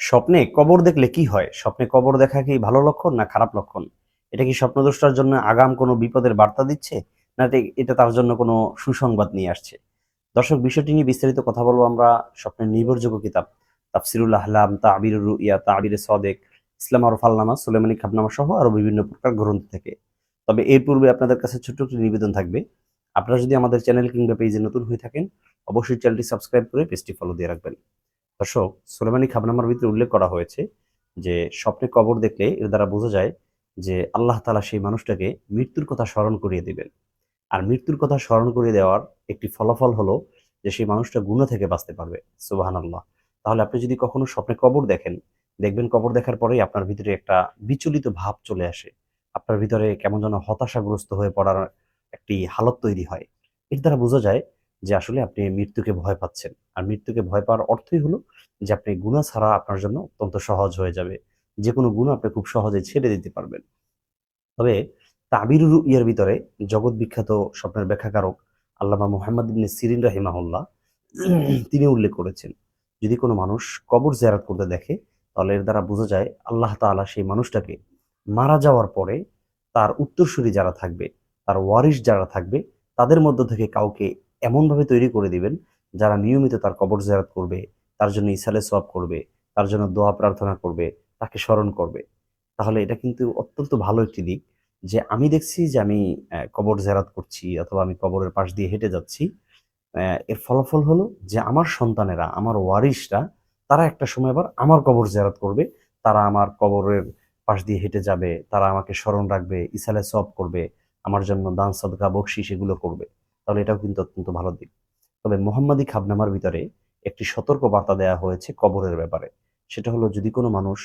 স্বপ্নে কবর দেখলে কি হয়? স্বপ্নে কবর দেখা কি ভালো লক্ষণ না খারাপ লক্ষণ? এটা কি স্বপ্নদ্রষ্টার জন্য আগাম কোনো বিপদের বার্তা দিচ্ছে? না এটা তার জন্য কোনো সুসংবাদ নিয়ে আসছে? দর্শক, বিষয়টি নিয়ে বিস্তারিত কথা বলবো আমরা স্বপ্নের নির্ভরযোগ্য কিতাব তাফসিরুল আহলাম, তাবিরুর রুইয়া, তাবিরে সদেক, ইসলাম আরফ আলনামা, সুলেমানি খাবনামা সহ আরো বিভিন্ন প্রকার গ্রন্থ থেকে। তবে এর পূর্বে আপনাদের কাছে ছোট্ট একটি নিবেদন থাকবে। আপনারা যদি আমাদের চ্যানেল কিংবা পেজে নতুন হয়ে থাকেন, অবশ্যই চ্যানেলটি সাবস্ক্রাইব করে পেজটি ফলো দিয়ে রাখবেন। দর্শক, সুলেমানি খাবনামার ভিতরে উল্লেখ করা হয়েছে যে স্বপ্নে কবর দেখলে এর দ্বারা বোঝা যায় যে আল্লাহ তাআলা সেই মানুষটাকে মৃত্যুর কথা স্মরণ করিয়ে দিবেন। আর মৃত্যুর কথা স্মরণ করিয়ে দেওয়ার একটি ফলাফল হলো যে সেই মানুষটা গুনাহ থেকে বাঁচতে পারবে। সুবহানাল্লাহ। তাহলে আপনি যদি কখনো স্বপ্নে কবর দেখেন, দেখবেন কবর দেখার পরেই আপনার ভিতরে একটা বিচলিত ভাব চলে আসে। আপনার ভিতরে কেমন যেন হতাশাগ্রস্ত হয়ে পড়ার একটি হালত তৈরি হয়। এর দ্বারা বোঝা যায় যে আসলে আপনি মৃত্যুকে ভয় পাচ্ছেন। আর মৃত্যুকে ভয় পাওয়ার অর্থই হলো যে আপনি গুনাহ ছাড়া আপনার জন্য অত্যন্ত সহজ হয়ে যাবে। যেকোনো গুনাহ আপনি খুব সহজেই ছেড়ে দিতে পারবেন। তবে তাবিরুর রুইয়ার ভিতরে জগৎ বিখ্যাত স্বপ্নের ব্যাখ্যাকারক আল্লামা মুহাম্মদ ইবনে সিরিন রাহিমাহুল্লাহ তিনি উল্লেখ করেছেন, যদি কোনো মানুষ কবর জিয়ারত করতে দেখে, তাহলে এর দ্বারা বোঝা যায় আল্লাহ তাআলা সেই মানুষটাকে মারা যাওয়ার পরে তার উত্তরসূরি যারা থাকবে, তার ওয়ারিশ যারা থাকবে, তাদের মধ্য থেকে কাউকে এমনভাবে তৈরি করে দিবেন যারা নিয়মিত তার কবর জিয়ারত করবে, তার জন্য ইসালে সওয়াব করবে, তার জন্য দোয়া প্রার্থনা করবে, তাকে স্মরণ করবে। তাহলে এটা কিন্তু অত্যন্ত ভালো একটি দিক যে আমি দেখছি যে আমি কবর জিয়ারত করছি অথবা আমি কবরের পাশ দিয়ে হেঁটে যাচ্ছি। এর ফলাফল হলো যে আমার সন্তানেরা, আমার ওয়ারিশরা, তারা একটা সময় আবার আমার কবর জিয়ারত করবে। তারা আমার কবরের পাশ দিয়ে হেঁটে যাবে, তারা আমাকে স্মরণ রাখবে, ইসালে সওয়াব করবে, আমার জন্য দান সদকা বকশিশ এগুলো করবে। তাহলে এটাও কিন্তু অত্যন্ত ভালো দিক। তবে মোহাম্মদী খাবনামার ভিতরে একটি সতর্ক বার্তা দেওয়া হয়েছে কবরের ব্যাপারে। সেটা হলো, যদি কোনো মানুষ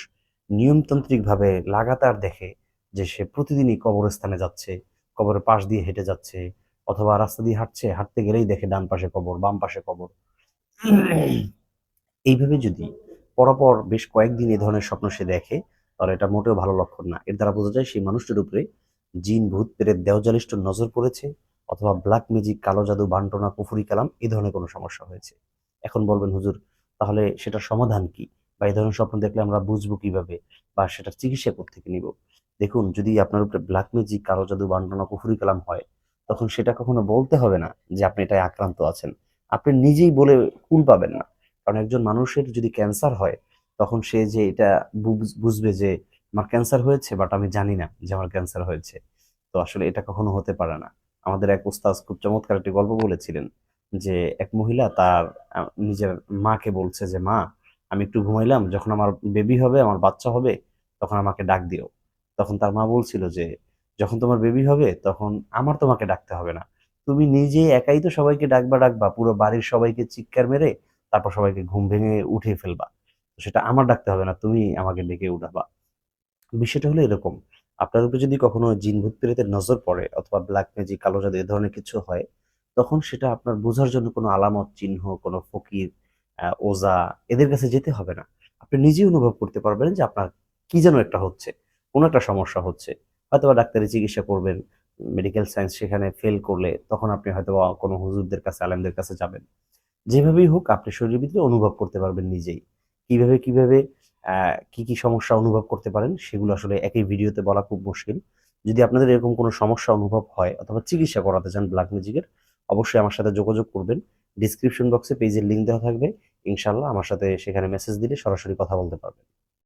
নিয়মতান্ত্রিকভাবে লাগাতার দেখে যে সে প্রতিদিনই কবরস্থানে যাচ্ছে, কবরের পাশ দিয়ে হেঁটে যাচ্ছে, অথবা রাস্তা দিয়ে হাঁটছে, হাঁটতে গেলেই দেখে ডান পাশে কবর, বাম পাশে কবর। এইভাবে যদি পরপর বেশ কয়েকদিন এ ধরনের স্বপ্ন সে দেখে, তাহলে এটা মোটেও ভালো লক্ষণ না। এর দ্বারা বোঝা যায় সেই মানুষটির উপরে জিন, ভূত, প্রেত, দেওজালিষ্ট নজর পড়েছে, অথবা ব্ল্যাক ম্যাজিক, কালো জাদু, বান্টনা, কুফরি কালাম এই ধরনের কোনো সমস্যা হয়েছে। এখন বলবেন, হুজুর, তাহলে সেটার সমাধান কি? বা এই ধরনের স্বপ্ন দেখলে আমরা বুঝবো কিভাবে? বা সেটার চিকিৎসা কোত্থেকে নিব? দেখুন, যদি আপনার উপরে ব্ল্যাক ম্যাজিক, কালো জাদু, বান্টনা, কুফরি কালাম হয়, তখন সেটা কখনো বলতে হবে না যে আপনি এটায় আক্রান্ত আছেন। আপনি নিজেই বলে কুল পাবেন না। কারণ একজন মানুষের যদি ক্যান্সার হয়, তখন সে যে এটা বুঝবে যে আমার ক্যান্সার হয়েছে, বাট আমি জানি না যে আমার ক্যান্সার হয়েছে। তো আসলে এটা কখনো হতে পারে না। আমাদের এক উস্তাজ খুব চমৎকার একটি গল্প বলেছিলেন যে এক মহিলা তার নিজের মাকে বলছে যে, মা, আমি একটু ঘুমাইলাম, যখন আমার বেবি হবে, আমার বাচ্চা হবে, তখন আমাকে ডাক দিও। তখন তার মা বলছিল যে, যখন তোমার বেবি হবে তখন আমার তোমাকে ডাকতে হবে না, তুমি নিজে একাই তো সবাইকে ডাকবা, পুরো বাড়ির সবাইকে চিৎকার মেরে তারপর সবাইকে ঘুম ভেঙে উঠিয়ে ফেলবা। তো সেটা আমার ডাকতে হবে না, তুমি আমাকে ডেকে উঠাবা। বিষয়টা হলো এরকম, আপনার উপরে যদি কখনো জিন ভূত প্রেতের নজর পড়ে অথবা ব্ল্যাক ম্যাজিক, কালো জাদু এ ধরনের কিছু হয়, তখন সেটা আপনার বোঝার জন্য কোনো আলামত চিহ্ন, কোনো ফকির, ওজা এদের কাছে যেতে হবে না। আপনি নিজেই অনুভব করতে পারবেন যে আপনার কি যেন একটা হচ্ছে, কোনো একটা সমস্যা হচ্ছে। হয়তোবা ডাক্তারি চিকিৎসা করবেন, মেডিকেল সায়েন্স সেখানে ফেল করলে তখন আপনি হয়তোবা কোনো হুজুরদের কাছে, আলেমদের কাছে যাবেন। যেভাবেই হোক আপনি শরীরের ভিতরে অনুভব করতে পারবেন নিজেই। কিভাবে কি সমস্যা অনুভব করতে পারেন সেগুলো আসলে একই ভিডিওতে বলা খুব মুশকিল। যদি আপনাদের এরকম কোনো সমস্যা অনুভব হয় অথবা চিকিৎসা করাতে চান ব্ল্যাক ম্যাজিকের, অবশ্যই আমার সাথে যোগাযোগ করবেন। ডেসক্রিপশন বক্সে পেজের লিংক দেওয়া থাকবে। ইনশাআল্লাহ আমার সাথে সেখানে মেসেজ দিলে সরাসরি কথা বলতে পারবেন।